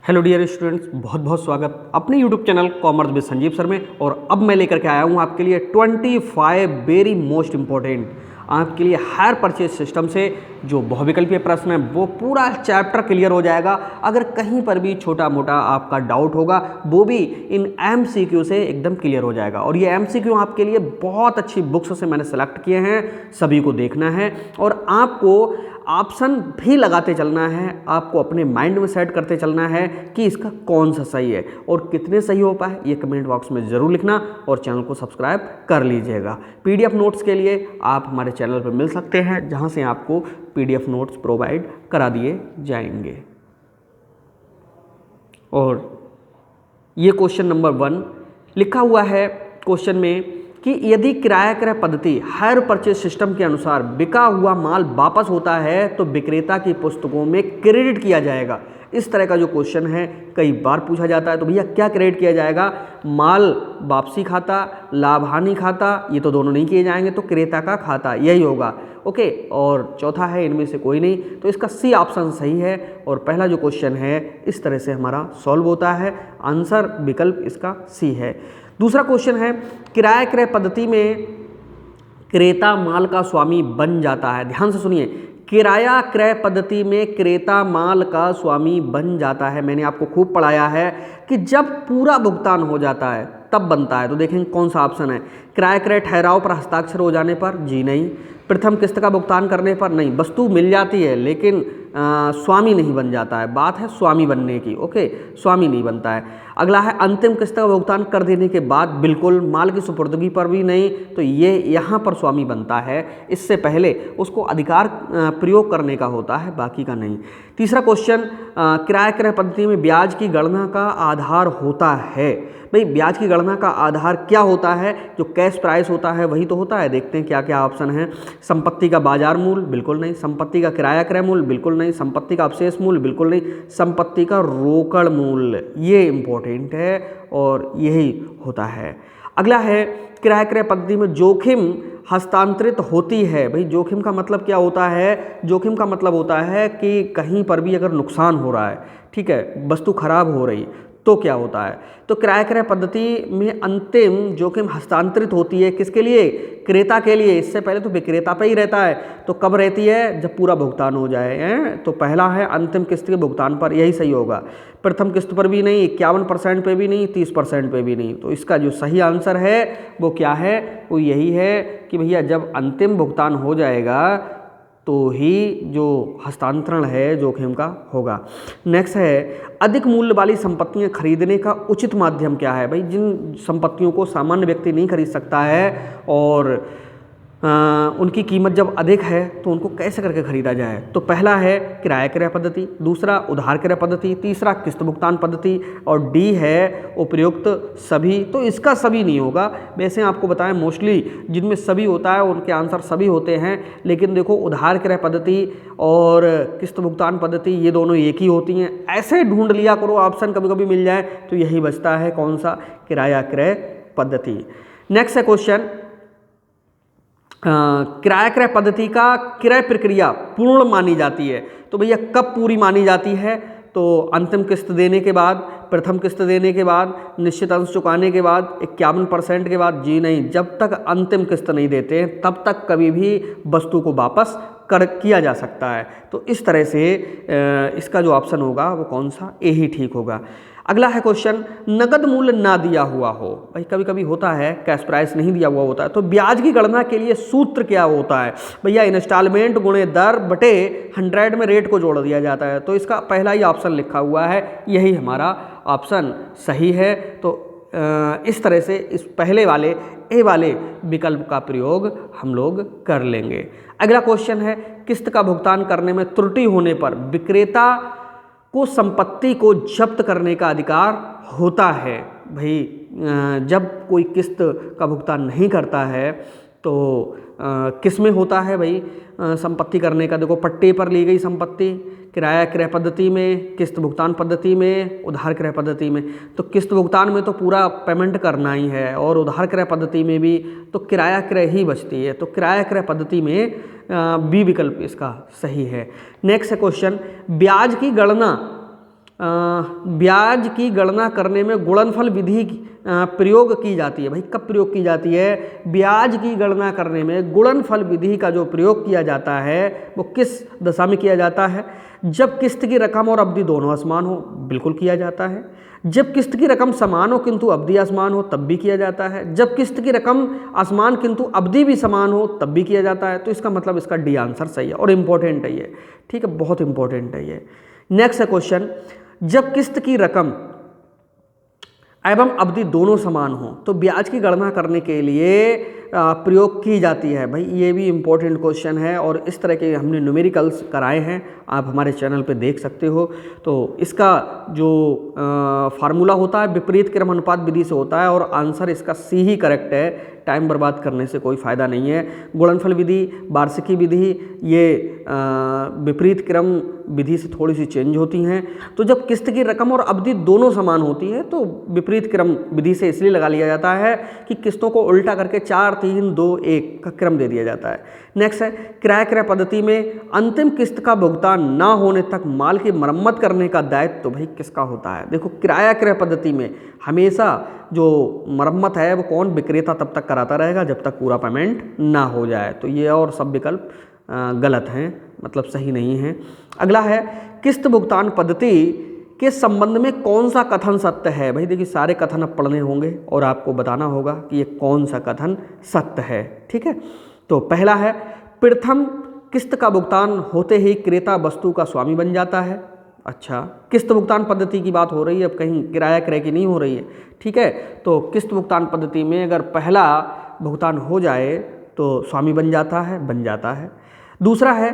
Hello dear students, बहुत बहुत स्वागत अपने YouTube channel commerce with Sanjeev sir में। और अब मैं लेकर के आया हूँ आपके लिए 25 वेरी मोस्ट इंपॉर्टेंट आपके लिए हायर परचेज सिस्टम से जो बहुविकल्पीय प्रश्न है वो पूरा चैप्टर क्लियर हो जाएगा। अगर कहीं पर भी छोटा मोटा आपका डाउट होगा वो भी इन MCQ से एकदम क्लियर हो जाएगा। और ये MCQ आपके लिए बहुत अच्छी बुक्स से मैंने सेलेक्ट किए हैं, सभी को देखना है और आपको ऑप्शन भी लगाते चलना है। आपको अपने माइंड में सेट करते चलना है कि इसका कौन सा सही है और कितने सही हो पाए ये कमेंट बॉक्स में ज़रूर लिखना और चैनल को सब्सक्राइब कर लीजिएगा। PDF नोट्स के लिए आप हमारे चैनल पर मिल सकते हैं, जहां से आपको PDF नोट्स प्रोवाइड करा दिए जाएंगे। और ये क्वेश्चन नंबर 1 लिखा हुआ है क्वेश्चन में कि यदि किराया क्रय पद्धति हायर परचेज सिस्टम के अनुसार बिका हुआ माल वापस होता है तो विक्रेता की पुस्तकों में क्रेडिट किया जाएगा। इस तरह का जो क्वेश्चन है कई बार पूछा जाता है। तो भैया क्या क्रेडिट किया जाएगा? माल वापसी खाता, लाभ हानि खाता, ये तो दोनों नहीं किए जाएंगे, तो क्रेता का खाता यही होगा। ओके, और चौथा है इनमें से कोई नहीं, तो इसका C ऑप्शन सही है। और पहला जो क्वेश्चन है इस तरह से हमारा सॉल्व होता है, आंसर विकल्प इसका C है। दूसरा क्वेश्चन है किराया क्रय पद्धति में क्रेता माल का स्वामी बन जाता है। ध्यान से सुनिए, किराया क्रय पद्धति में क्रेता माल का स्वामी बन जाता है। मैंने आपको खूब पढ़ाया है कि जब पूरा भुगतान हो जाता है तब बनता है। तो देखेंगे कौन सा ऑप्शन है। किराया क्रय ठहराव पर हस्ताक्षर हो जाने पर? जी नहीं। प्रथम किस्त का भुगतान करने पर? नहीं। वस्तु मिल जाती है लेकिन स्वामी नहीं बन जाता है, बात है स्वामी बनने की। ओके, स्वामी नहीं बनता है। अगला है अंतिम किस्त का भुगतान कर देने के बाद? बिल्कुल। माल की सुपुर्दगी पर भी नहीं, तो ये यहाँ पर स्वामी बनता है। इससे पहले उसको अधिकार प्रयोग करने का होता है, बाकी का नहीं। तीसरा क्वेश्चन, किराया क्रय पद्धति में ब्याज की गणना का आधार होता है। भाई ब्याज की गणना का आधार क्या होता है? जो कैश प्राइस होता है वही तो होता है। देखते हैं क्या क्या ऑप्शन है। संपत्ति का बाजार मूल्य? बिल्कुल नहीं। संपत्ति का किराया क्रय मूल्य? बिल्कुल नहीं। संपत्ति का अवशेष मूल्य? बिल्कुल नहीं। संपत्ति का रोकड़ मूल्य, ये इंपॉर्टेंट है और यही होता है। अगला है किराया क्रय पद्धति में जोखिम हस्तांतरित होती है। भाई जोखिम का मतलब क्या होता है? जोखिम का मतलब होता है कि कहीं पर भी अगर नुकसान हो रहा है, ठीक है, वस्तु खराब हो रही, तो क्या होता है? तो किराया क्रय पद्धति में अंतिम जोखिम हस्तांतरित होती है किसके लिए? क्रेता के लिए। इससे पहले तो विक्रेता पे ही रहता है। तो कब रहती है? जब पूरा भुगतान हो जाए हैं। तो पहला है अंतिम किस्त के भुगतान पर, यही सही होगा। प्रथम किस्त पर भी नहीं, 51% पे भी नहीं, 30% पे भी नहीं। तो इसका जो सही आंसर है वो क्या है? वो यही है कि भैया जब अंतिम भुगतान हो जाएगा तो ही जो हस्तांतरण है जोखिम का होगा। नेक्स्ट है अधिक मूल्य वाली संपत्तियां खरीदने का उचित माध्यम क्या है? भाई जिन संपत्तियों को सामान्य व्यक्ति नहीं खरीद सकता है और उनकी कीमत जब अधिक है तो उनको कैसे करके खरीदा जाए? तो पहला है किराया क्रय पद्धति, दूसरा उधार क्रय पद्धति, तीसरा किस्त भुगतान पद्धति और डी है उपयुक्त सभी। तो इसका सभी नहीं होगा। वैसे आपको बताएं मोस्टली जिनमें सभी होता है उनके आंसर सभी होते हैं, लेकिन देखो उधार क्रय पद्धति और किस्त भुगतान पद्धति ये दोनों एक ही होती हैं। ऐसे ढूंढ लिया करो ऑप्शन, कभी कभी मिल जाए। तो यही बचता है कौन सा? किराया क्रय पद्धति। नेक्स्ट है क्वेश्चन, किराया क्रय पद्धति का क्रय प्रक्रिया पूर्ण मानी जाती है। तो भैया कब पूरी मानी जाती है? तो अंतिम किस्त देने के बाद, प्रथम किस्त देने के बाद, निश्चित अंश चुकाने के बाद, 51% के बाद? जी नहीं। जब तक अंतिम किस्त नहीं देते तब तक कभी भी वस्तु को वापस किया जा सकता है। तो इस तरह से इसका जो ऑप्शन होगा वो कौन सा? ए ही ठीक होगा। अगला है क्वेश्चन, नगद मूल्य ना दिया हुआ हो। भाई कभी कभी होता है कैश प्राइस नहीं दिया हुआ होता है, तो ब्याज की गणना के लिए सूत्र क्या होता है? भैया इंस्टॉलमेंट गुणे दर बटे 100 में रेट को जोड़ दिया जाता है। तो इसका पहला ही ऑप्शन लिखा हुआ है, यही हमारा ऑप्शन सही है। तो इस तरह से इस पहले वाले ए वाले विकल्प का प्रयोग हम लोग कर लेंगे। अगला क्वेश्चन है, किस्त का भुगतान करने में त्रुटि होने पर विक्रेता को संपत्ति को जब्त करने का अधिकार होता है। भाई जब कोई किस्त का भुगतान नहीं करता है तो किस में होता है भाई संपत्ति करने का? देखो पट्टे पर ली गई संपत्ति, किराया क्रय पद्धति में, किस्त भुगतान पद्धति में, उधार क्रय पद्धति में। तो किस्त भुगतान में तो पूरा पेमेंट करना ही है और उधार क्रय पद्धति में भी तो किराया क्रय ही बचती है। तो किराया क्रय पद्धति में बी विकल्प इसका सही है। नेक्स्ट है क्वेश्चन, ब्याज की गणना ब्याज की गणना करने में गुणनफल विधि प्रयोग की जाती है। भाई कब प्रयोग की जाती है? ब्याज की गणना करने में गुणनफल विधि का जो प्रयोग किया जाता है वो किस दशा में किया जाता है? जब किस्त की रकम और अवधि दोनों असमान हो, बिल्कुल किया जाता है। जब किस्त की रकम समान हो किंतु अवधि असमान हो, तब भी किया जाता है। जब किस्त की रकम असमान किंतु अवधि भी समान हो, तब भी किया जाता है। तो इसका मतलब इसका डी आंसर सही है और इम्पोर्टेंट है ये, ठीक है, बहुत इंपॉर्टेंट है ये। नेक्स्ट है क्वेश्चन, जब किस्त की रकम एवं अवधि दोनों समान हो तो ब्याज की गणना करने के लिए प्रयोग की जाती है। भाई ये भी इम्पोर्टेंट क्वेश्चन है और इस तरह के हमने न्यूमेरिकल्स कराए हैं, आप हमारे चैनल पे देख सकते हो। तो इसका जो फार्मूला होता है विपरीत क्रम अनुपात विधि से होता है और आंसर इसका सी ही करेक्ट है। टाइम बर्बाद करने से कोई फ़ायदा नहीं है। गुणनफल विधि, वार्षिकी विधि, ये विपरीत क्रम विधि से थोड़ी सी चेंज होती हैं। तो जब किस्त की रकम और अवधि दोनों समान होती है तो विपरीत क्रम विधि से इसलिए लगा लिया जाता है कि किस्तों को उल्टा करके 4, 3, 2, 1 का क्रम दे दिया जाता है। नेक्स्ट है, क्रय क्रय पद्धति में अंतिम किस्त का भुगतान ना होने तक माल की मरम्मत करने का दायित्व तो भाई किसका होता है? देखो क्रय क्रय पद्धति में हमेशा जो मरम्मत है वो कौन? विक्रेता तब तक कराता रहेगा जब तक पूरा पेमेंट ना हो जाए। तो ये और सब विकल्प गलत हैं, मतलब सही नहीं है। अगला है, किस्त भुगतान पद्धति के संबंध में कौन सा कथन सत्य है? भाई देखिए सारे कथन अब पढ़ने होंगे और आपको बताना होगा कि ये कौन सा कथन सत्य है, ठीक है। तो पहला है, प्रथम किस्त का भुगतान होते ही क्रेता वस्तु का स्वामी बन जाता है। अच्छा, किस्त भुगतान पद्धति की बात हो रही है, अब कहीं किराया क्रय की नहीं हो रही है, ठीक है। तो किस्त भुगतान पद्धति में अगर पहला भुगतान हो जाए तो स्वामी बन जाता है। दूसरा है,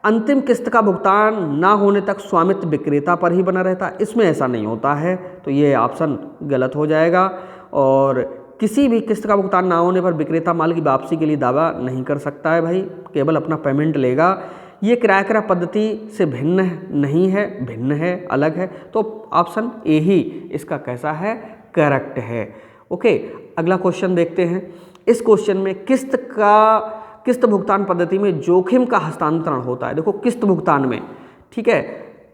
अंतिम किस्त का भुगतान ना होने तक स्वामित्व विक्रेता पर ही बना रहता है। इसमें ऐसा नहीं होता है, तो ये ऑप्शन गलत हो जाएगा। और किसी भी किस्त का भुगतान ना होने पर विक्रेता माल की वापसी के लिए दावा नहीं कर सकता है, भाई केवल अपना पेमेंट लेगा। ये क्रय क्रय पद्धति से भिन्न नहीं है, भिन्न है, अलग है। तो ऑप्शन ए ही इसका कैसा है? करेक्ट है। ओके, अगला क्वेश्चन देखते हैं। इस क्वेश्चन में किस्त भुगतान पद्धति में जोखिम का हस्तांतरण होता है। देखो किस्त भुगतान में, ठीक है,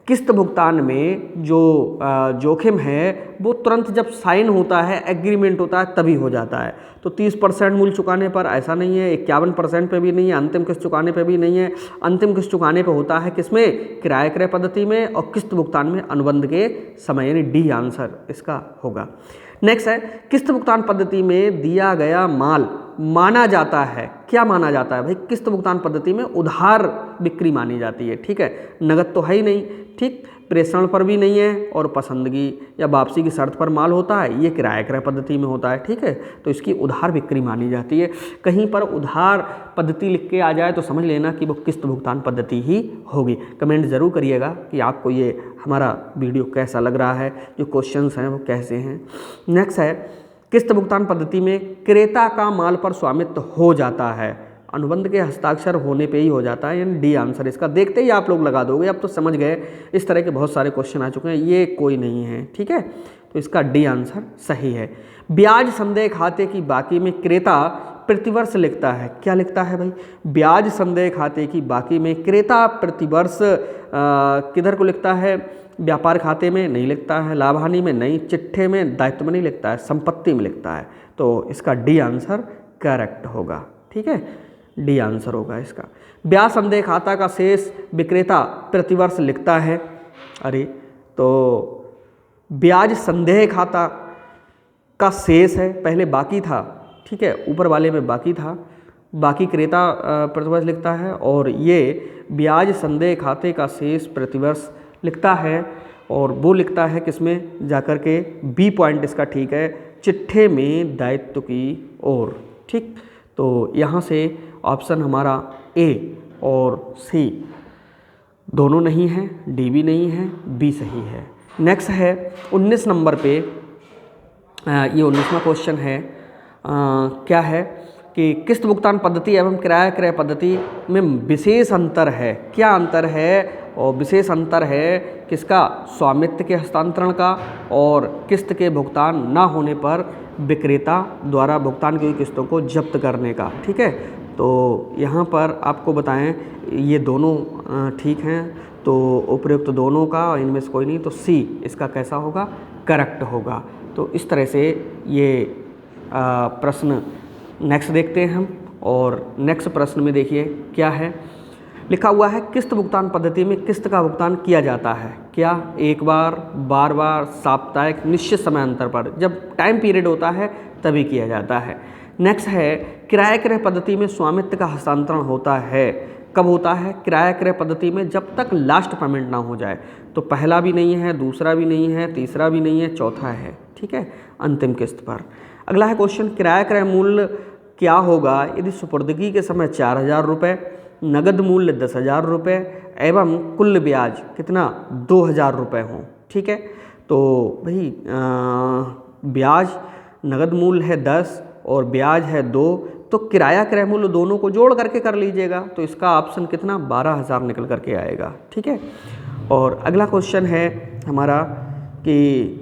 किस्त भुगतान में जो जोखिम है वो तुरंत जब साइन होता है, एग्रीमेंट होता है, तभी हो जाता है। तो 30% मूल्य चुकाने पर ऐसा नहीं है, 51% पे भी नहीं है, अंतिम किस्त चुकाने पे भी नहीं है। अंतिम किस्त चुकाने पे होता है किसमें? क्रय क्रय पद्धति में, और किस्त भुगतान में अनुबंध के समय, यानी डी आंसर इसका होगा। नेक्स्ट है, किस्त भुगतान पद्धति में दिया गया माल माना जाता है। क्या माना जाता है? भाई किस्त भुगतान पद्धति में उधार बिक्री मानी जाती है, ठीक है। नगद तो है ही नहीं, ठीक, प्रेषण पर भी नहीं है, और पसंदगी या वापसी की शर्त पर माल होता है, ये किराया क्रय पद्धति में होता है, ठीक है। तो इसकी उधार बिक्री मानी जाती है। कहीं पर उधार पद्धति लिख के आ जाए तो समझ लेना कि वो किस्त भुगतान पद्धति ही होगी। कमेंट ज़रूर करिएगा कि आपको ये हमारा वीडियो कैसा लग रहा है, जो क्वेश्चंस हैं वो कैसे हैं। नेक्स्ट है, किस्त भुगतान पद्धति में क्रेता का माल पर स्वामित्व हो जाता है। अनुबंध के हस्ताक्षर होने पे ही हो जाता है, यानी डी आंसर इसका। देखते ही आप लोग लगा दोगे, अब तो समझ गए। इस तरह के बहुत सारे क्वेश्चन आ चुके हैं, ये कोई नहीं है, ठीक है। तो इसका डी आंसर सही है। ब्याज संदेह खाते की बाकी में क्रेता प्रतिवर्ष लिखता है। क्या लिखता है भाई? ब्याज संदेह खाते की बाकी में क्रेता प्रतिवर्ष किधर को लिखता है? व्यापार खाते में नहीं लिखता है, लाभ हानि में नहीं, चिट्ठे में, दायित्व में नहीं लिखता है, संपत्ति में लिखता है। तो इसका डी आंसर करेक्ट होगा, ठीक है, डी आंसर होगा इसका। ब्याज संदेह खाता का शेष विक्रेता प्रतिवर्ष लिखता है। अरे तो ब्याज संदेह खाता का शेष है, पहले बाकी था, ठीक है, ऊपर वाले में बाकी था, बाकी क्रेता प्रतिवर्ष लिखता है, और ये ब्याज संदेह खाते का शेष प्रतिवर्ष लिखता है, और वो लिखता है किसमें जाकर के? बी पॉइंट इसका ठीक है, चिट्ठे में दायित्व की ओर, ठीक। तो यहाँ से ऑप्शन हमारा ए और सी दोनों नहीं है, डी भी नहीं है, बी सही है। नेक्स्ट है 19 नंबर पे, ये 19वां क्वेश्चन है। क्या है कि किस्त भुगतान पद्धति एवं किराया क्रय पद्धति में विशेष अंतर है। क्या अंतर है? और विशेष अंतर है किसका? स्वामित्व के हस्तांतरण का और किस्त के भुगतान ना होने पर विक्रेता द्वारा भुगतान की हुई किस्तों को जब्त करने का, ठीक है। तो यहाँ पर आपको बताएं ये दोनों ठीक हैं। तो उपयुक्त दोनों का, इनमें से कोई नहीं, तो सी इसका कैसा होगा, करेक्ट होगा। तो इस तरह से ये प्रश्न नेक्स्ट देखते हैं हम। और नेक्स्ट प्रश्न में देखिए क्या है, लिखा हुआ है किस्त भुगतान पद्धति में किस्त का भुगतान किया जाता है क्या, एक बार, बार बार, साप्ताहिक, निश्चित समय अंतर पर, जब टाइम पीरियड होता है तभी किया जाता है। नेक्स्ट है किराया क्रय पद्धति में स्वामित्व का हस्तांतरण होता है, कब होता है किराया क्रय पद्धति में, जब तक लास्ट पेमेंट ना हो जाए। तो पहला भी नहीं है, दूसरा भी नहीं है, तीसरा भी नहीं है, चौथा है, ठीक है, अंतिम किस्त पर। अगला है क्वेश्चन, किराया क्रय मूल्य क्या होगा यदि सुपुर्दगी के समय 4000 रुपये, नगद मूल्य 10,000 रुपये एवं कुल ब्याज कितना 2,000 रुपये हों। ठीक है, तो भाई ब्याज नगद मूल्य है 10 और ब्याज है 2, तो किराया क्रय मूल्य दोनों को जोड़ करके कर लीजिएगा, तो इसका ऑप्शन कितना 12,000 निकल करके आएगा। ठीक है, और अगला क्वेश्चन है हमारा कि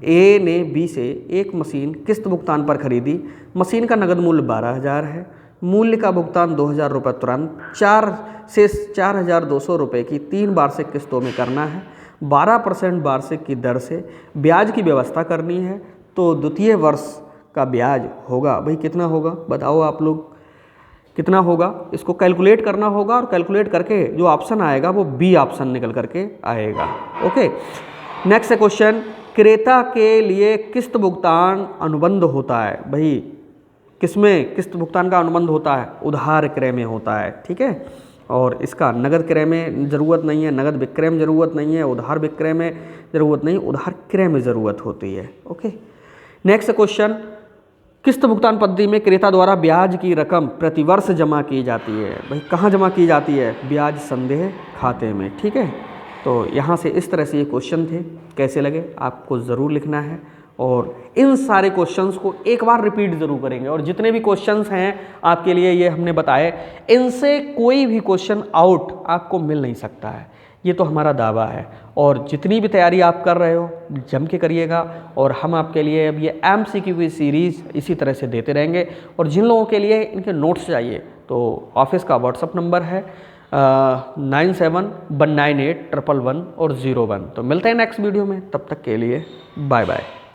ए ने बी से एक मशीन किस्त भुगतान पर खरीदी, मशीन का नगद मूल्य 12,000 है, मूल्य का भुगतान 2,000 रुपये तुरंत 4 से 4,200 रुपये की 3 वार्षिक किस्तों में करना है, 12% वार्षिक की दर से ब्याज की व्यवस्था करनी है। तो द्वितीय वर्ष का ब्याज होगा भाई कितना होगा, बताओ आप लोग कितना होगा, इसको कैलकुलेट करना होगा और कैलकुलेट करके जो ऑप्शन आएगा वो बी ऑप्शन निकल करके आएगा। ओके, नेक्स्ट क्वेश्चन, क्रेता के लिए किस्त भुगतान अनुबंध होता है, भाई किसमें किस्त भुगतान का अनुबंध होता है, उधार क्रय में होता है। ठीक है, और इसका नगद क्रय में ज़रूरत नहीं है, नगद विक्रय में ज़रूरत नहीं है, उधार विक्रय में ज़रूरत नहीं, उधार क्रय में ज़रूरत होती है। ओके, नेक्स्ट क्वेश्चन, किस्त भुगतान पद्धति में क्रेता द्वारा ब्याज की रकम प्रतिवर्ष जमा की जाती है, भाई कहाँ जमा की जाती है, ब्याज संदेह खाते में। ठीक है, तो यहाँ से इस तरह से ये क्वेश्चन थे, कैसे लगे आपको ज़रूर लिखना है, और इन सारे क्वेश्चंस को एक बार रिपीट ज़रूर करेंगे, और जितने भी क्वेश्चंस हैं आपके लिए ये हमने बताए, इनसे कोई भी क्वेश्चन आउट आपको मिल नहीं सकता है, ये तो हमारा दावा है। और जितनी भी तैयारी आप कर रहे हो जम के करिएगा, और हम आपके लिए अब ये MCQ की सीरीज़ इसी तरह से देते रहेंगे। और जिन लोगों के लिए इनके नोट्स चाहिए तो ऑफिस का व्हाट्सअप नंबर है 97198111 और 01। तो मिलते हैं नेक्स्ट वीडियो में, तब तक के लिए बाय बाय।